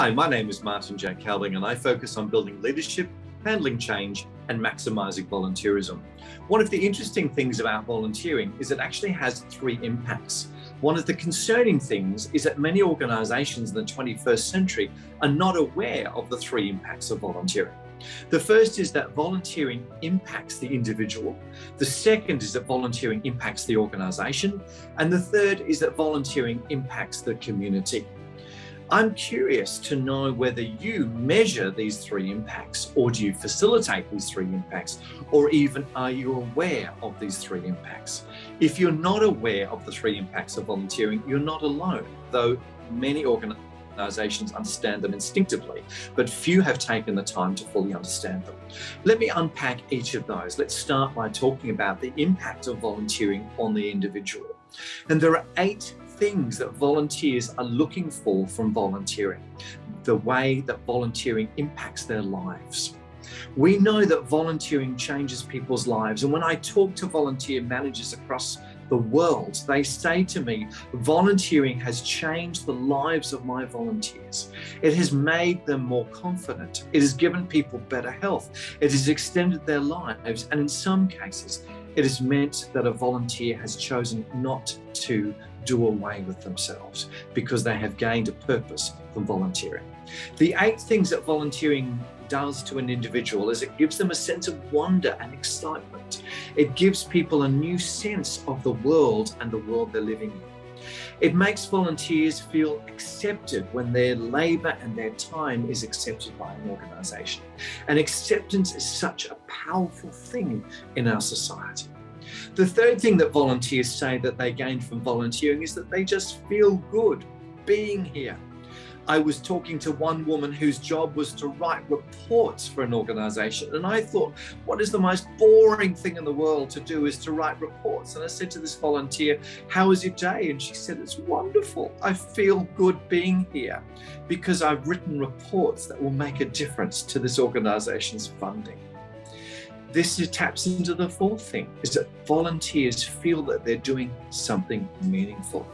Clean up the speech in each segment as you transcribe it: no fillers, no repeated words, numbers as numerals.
Hi, my name is Martin J. Cowling, and I focus on building leadership, handling change, and maximising volunteerism. One of the interesting things about volunteering is it actually has three impacts. One of the concerning things is that many organisations in the 21st century are not aware of the three impacts of volunteering. The first is that volunteering impacts the individual. The second is that volunteering impacts the organisation. And the third is that volunteering impacts the community. I'm curious to know whether you measure these three impacts, or do you facilitate these three impacts, or even are you aware of these three impacts? If you're not aware of the three impacts of volunteering, you're not alone, though many organisations understand them instinctively, but few have taken the time to fully understand them. Let me unpack each of those. Let's start by talking about the impact of volunteering on the individual. And there are 8 things that volunteers are looking for from volunteering, the way that volunteering impacts their lives. We know that volunteering changes people's lives, and when I talk to volunteer managers across the world, they say to me, volunteering has changed the lives of my volunteers. It has made them more confident. It has given people better health. It has extended their lives, and in some cases, it has meant that a volunteer has chosen not to do away with themselves because they have gained a purpose from volunteering. The 8 things that volunteering does to an individual is it gives them a sense of wonder and excitement. It gives people a new sense of the world and the world they're living in. It makes volunteers feel accepted when their labour and their time is accepted by an organisation. And acceptance is such a powerful thing in our society. The third thing that volunteers say that they gain from volunteering is that they just feel good being here. I was talking to one woman whose job was to write reports for an organisation, and I thought, what is the most boring thing in the world to do is to write reports? And I said to this volunteer, how was your day? And she said, it's wonderful. I feel good being here because I've written reports that will make a difference to this organisation's funding. This taps into the fourth thing, is that volunteers feel that they're doing something meaningful.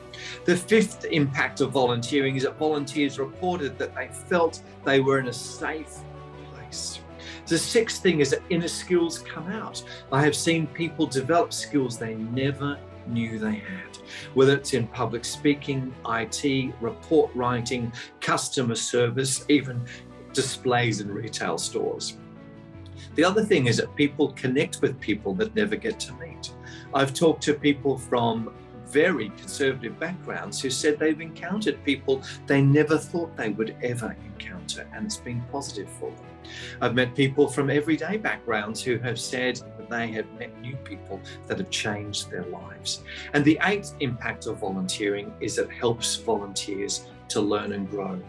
The fifth impact of volunteering is that volunteers reported that they felt they were in a safe place. The sixth thing is that inner skills come out. I have seen people develop skills they never knew they had, whether it's in public speaking, IT, report writing, customer service, even displays in retail stores. The other thing is that people connect with people that never get to meet. I've talked to people from very conservative backgrounds who said they've encountered people they never thought they would ever encounter, and it's been positive for them. I've met people from everyday backgrounds who have said that they have met new people that have changed their lives. And the 8th impact of volunteering is it helps volunteers to learn and grow.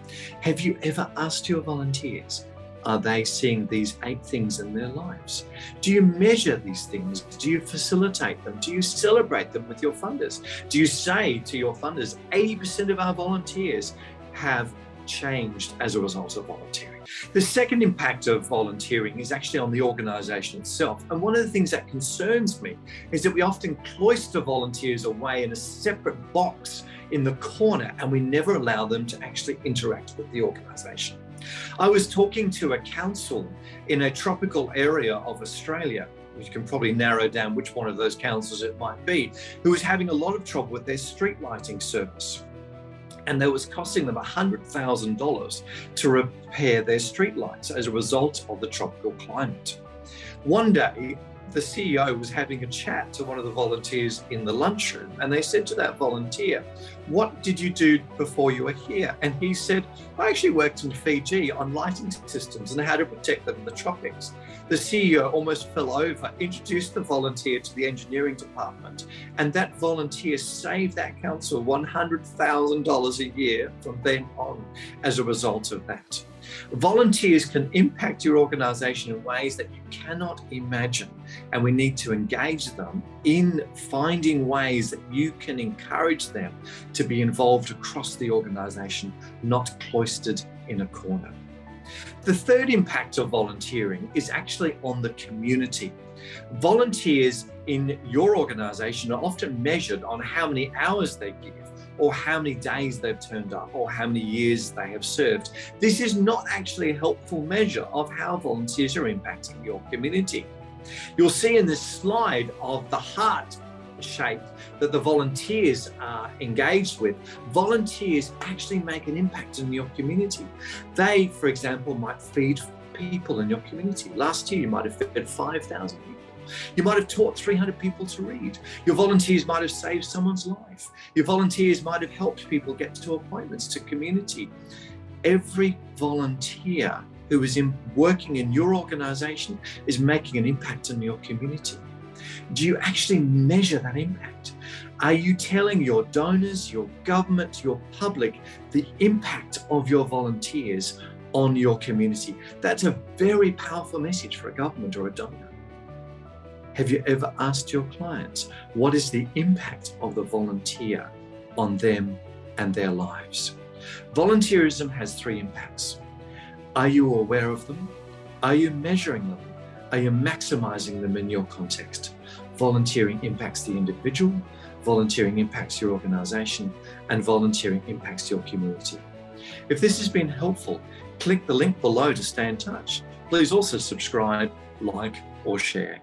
Have you ever asked your volunteers, are they seeing these 8 things in their lives? Do you measure these things? Do you facilitate them? Do you celebrate them with your funders? Do you say to your funders, 80% of our volunteers have changed as a result of volunteering? The second impact of volunteering is actually on the organisation itself. And one of the things that concerns me is that we often cloister volunteers away in a separate box in the corner, and we never allow them to actually interact with the organisation. I was talking to a council in a tropical area of Australia, which can probably narrow down which one of those councils it might be, who was having a lot of trouble with their street lighting service. And that was costing them $100,000 to repair their street lights as a result of the tropical climate. One day, the CEO was having a chat to one of the volunteers in the lunchroom, and they said to that volunteer, what did you do before you were here? And he said, I actually worked in Fiji on lighting systems and how to protect them in the tropics. The CEO almost fell over, introduced the volunteer to the engineering department, and that volunteer saved that council $100,000 a year from then on as a result of that. Volunteers can impact your organisation in ways that you cannot imagine, and we need to engage them in finding ways that you can encourage them to be involved across the organisation, not cloistered in a corner. The third impact of volunteering is actually on the community. Volunteers in your organisation are often measured on how many hours they give, or how many days they've turned up, or how many years they have served. This is not actually a helpful measure of how volunteers are impacting your community. You'll see in this slide of the heart shape that the volunteers are engaged with. Volunteers actually make an impact in your community. They, for example, might feed people in your community. Last year, you might have fed 5,000 people. You might have taught 300 people to read. Your volunteers might have saved someone's life. Your volunteers might have helped people get to appointments, to community. Every volunteer who is working in your organisation is making an impact in your community. Do you actually measure that impact? Are you telling your donors, your government, your public, the impact of your volunteers on your community? That's a very powerful message for a government or a donor. Have you ever asked your clients, what is the impact of the volunteer on them and their lives? Volunteerism has 3 impacts. Are you aware of them? Are you measuring them? Are you maximising them in your context? Volunteering impacts the individual, volunteering impacts your organisation, and volunteering impacts your community. If this has been helpful, click the link below to stay in touch. Please also subscribe, like, or share.